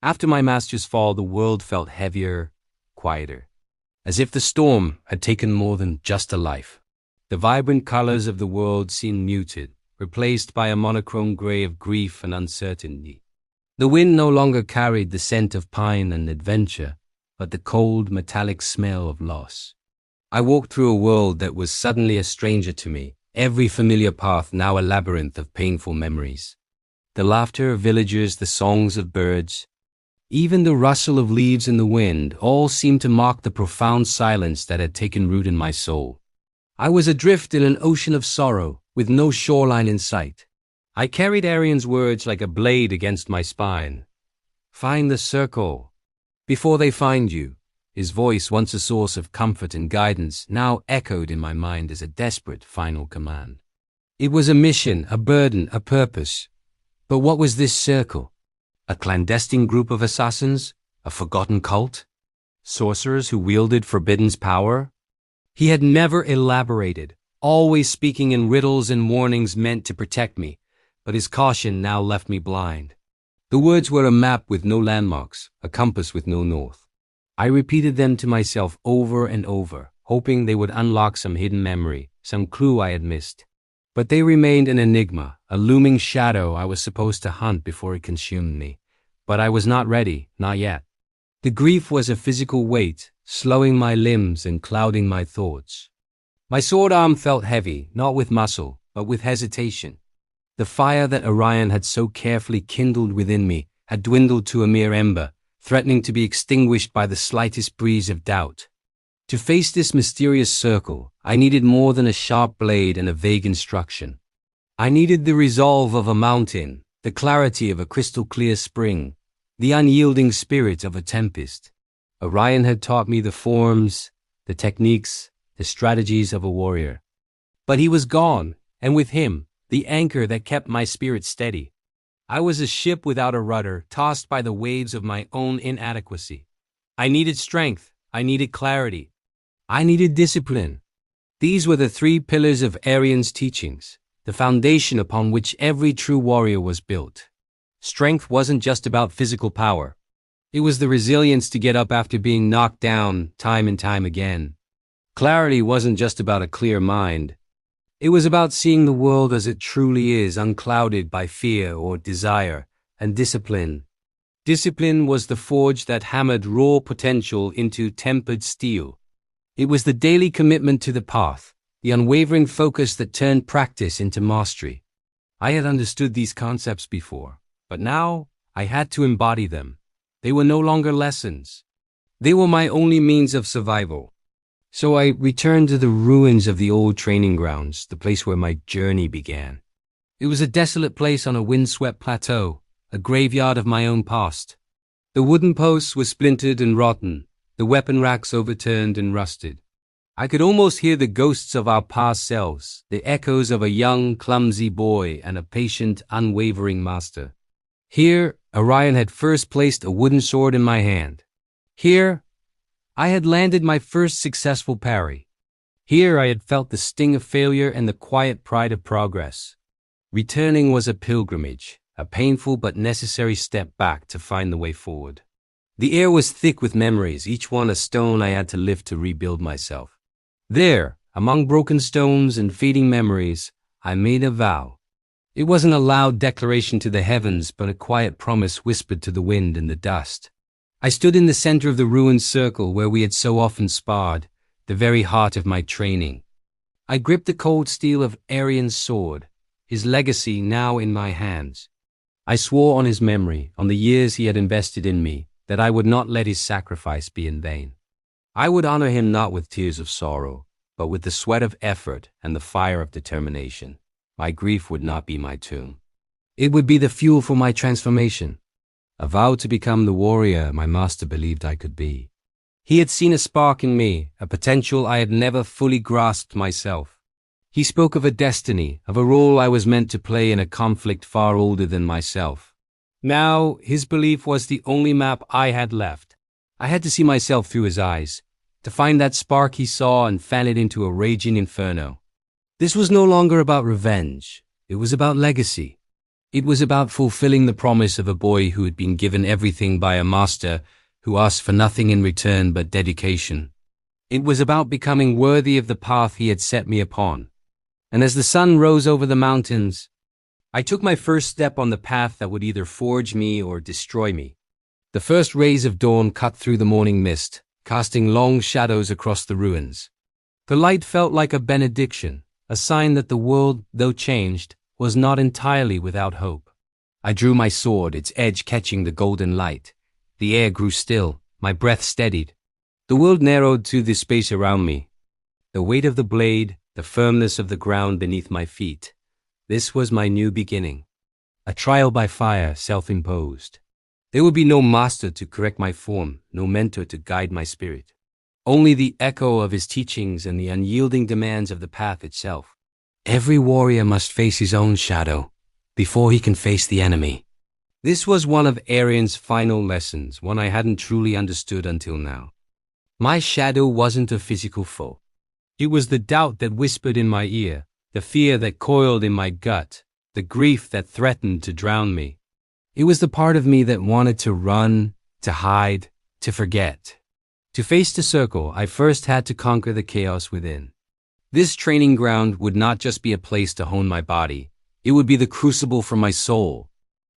After my master's fall, the world felt heavier, quieter, as if the storm had taken more than just a life. The vibrant colors of the world seemed muted, replaced by a monochrome gray of grief and uncertainty. The wind no longer carried the scent of pine and adventure, but the cold, metallic smell of loss. I walked through a world that was suddenly a stranger to me, every familiar path now a labyrinth of painful memories. The laughter of villagers, the songs of birds, even the rustle of leaves in the wind, all seemed to mock the profound silence that had taken root in my soul. I was adrift in an ocean of sorrow, with no shoreline in sight. I carried Arian's words like a blade against my spine. Find the circle before they find you. His voice, once a source of comfort and guidance, now echoed in my mind as a desperate final command. It was a mission, a burden, a purpose. But what was this circle? A clandestine group of assassins? A forgotten cult? Sorcerers who wielded forbidden power? He had never elaborated, always speaking in riddles and warnings meant to protect me, but his caution now left me blind. The words were a map with no landmarks, a compass with no north. I repeated them to myself over and over, hoping they would unlock some hidden memory, some clue I had missed. But they remained an enigma, a looming shadow I was supposed to hunt before it consumed me. But I was not ready, not yet. The grief was a physical weight, slowing my limbs and clouding my thoughts. My sword arm felt heavy, not with muscle, but with hesitation. The fire that Orion had so carefully kindled within me had dwindled to a mere ember, threatening to be extinguished by the slightest breeze of doubt. To face this mysterious circle, I needed more than a sharp blade and a vague instruction. I needed the resolve of a mountain, the clarity of a crystal-clear spring, the unyielding spirit of a tempest. Orion had taught me the forms, the techniques, the strategies of a warrior. But he was gone, and with him, the anchor that kept my spirit steady. I was a ship without a rudder, tossed by the waves of my own inadequacy. I needed strength. I needed clarity. I needed discipline. These were the three pillars of Arian's teachings, the foundation upon which every true warrior was built. Strength wasn't just about physical power. It was the resilience to get up after being knocked down time and time again. Clarity wasn't just about a clear mind. It was about seeing the world as it truly is, unclouded by fear or desire, and discipline. Discipline was the forge that hammered raw potential into tempered steel. It was the daily commitment to the path, the unwavering focus that turned practice into mastery. I had understood these concepts before, but now I had to embody them. They were no longer lessons. They were my only means of survival. So I returned to the ruins of the old training grounds, the place where my journey began. It was a desolate place on a windswept plateau, a graveyard of my own past. The wooden posts were splintered and rotten, the weapon racks overturned and rusted. I could almost hear the ghosts of our past selves, the echoes of a young, clumsy boy and a patient, unwavering master. Here, Orion had first placed a wooden sword in my hand. Here, I had landed my first successful parry. Here I had felt the sting of failure and the quiet pride of progress. Returning was a pilgrimage, a painful but necessary step back to find the way forward. The air was thick with memories, each one a stone I had to lift to rebuild myself. There, among broken stones and fading memories, I made a vow. It wasn't a loud declaration to the heavens, but a quiet promise whispered to the wind and the dust. I stood in the center of the ruined circle where we had so often sparred, the very heart of my training. I gripped the cold steel of Arian's sword, his legacy now in my hands. I swore on his memory, on the years he had invested in me, that I would not let his sacrifice be in vain. I would honor him not with tears of sorrow, but with the sweat of effort and the fire of determination. My grief would not be my tomb. It would be the fuel for my transformation. A vow to become the warrior my master believed I could be. He had seen a spark in me, a potential I had never fully grasped myself. He spoke of a destiny, of a role I was meant to play in a conflict far older than myself. Now, his belief was the only map I had left. I had to see myself through his eyes, to find that spark he saw and fan it into a raging inferno. This was no longer about revenge. It was about legacy. It was about fulfilling the promise of a boy who had been given everything by a master who asked for nothing in return but dedication. It was about becoming worthy of the path he had set me upon. And as the sun rose over the mountains, I took my first step on the path that would either forge me or destroy me. The first rays of dawn cut through the morning mist, casting long shadows across the ruins. The light felt like a benediction, a sign that the world, though changed, was not entirely without hope. I drew my sword, its edge catching the golden light. The air grew still, my breath steadied. The world narrowed to the space around me. The weight of the blade, the firmness of the ground beneath my feet. This was my new beginning. A trial by fire, self-imposed. There would be no master to correct my form, no mentor to guide my spirit. Only the echo of his teachings and the unyielding demands of the path itself. Every warrior must face his own shadow before he can face the enemy. This was one of Arian's final lessons, one I hadn't truly understood until now. My shadow wasn't a physical foe. It was the doubt that whispered in my ear, the fear that coiled in my gut, the grief that threatened to drown me. It was the part of me that wanted to run, to hide, to forget. To face the circle, I first had to conquer the chaos within. This training ground would not just be a place to hone my body, it would be the crucible for my soul.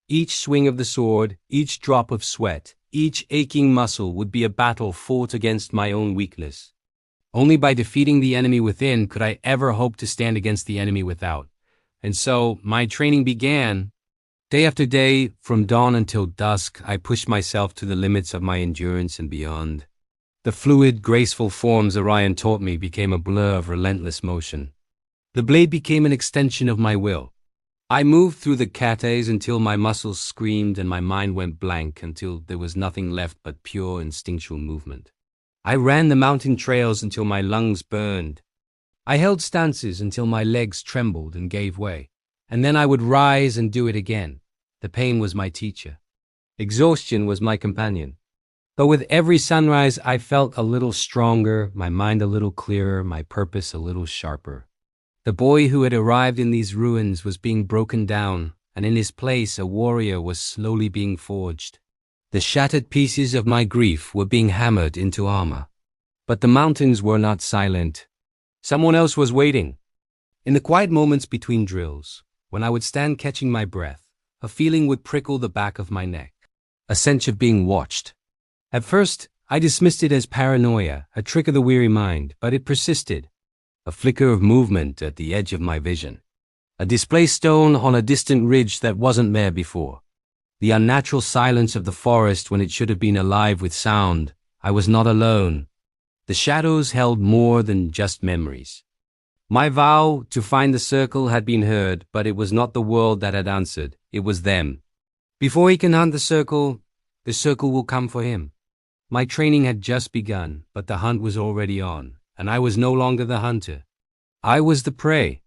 Each swing of the sword, each drop of sweat, each aching muscle would be a battle fought against my own weakness. Only by defeating the enemy within could I ever hope to stand against the enemy without. And so, my training began. Day after day, from dawn until dusk, I pushed myself to the limits of my endurance and beyond. The fluid, graceful forms Orion taught me became a blur of relentless motion. The blade became an extension of my will. I moved through the kates until my muscles screamed and my mind went blank until there was nothing left but pure instinctual movement. I ran the mountain trails until my lungs burned. I held stances until my legs trembled and gave way. And then I would rise and do it again. The pain was my teacher. Exhaustion was my companion. But with every sunrise, I felt a little stronger, my mind a little clearer, my purpose a little sharper. The boy who had arrived in these ruins was being broken down, and in his place a warrior was slowly being forged. The shattered pieces of my grief were being hammered into armor. But the mountains were not silent. Someone else was waiting. In the quiet moments between drills, when I would stand catching my breath, a feeling would prickle the back of my neck, a sense of being watched. At first, I dismissed it as paranoia, a trick of the weary mind, but it persisted. A flicker of movement at the edge of my vision. A displaced stone on a distant ridge that wasn't there before. The unnatural silence of the forest when it should have been alive with sound. I was not alone. The shadows held more than just memories. My vow to find the circle had been heard, but it was not the world that had answered. It was them. Before he can hunt the circle will come for him. My training had just begun, but the hunt was already on. And I was no longer the hunter. I was the prey.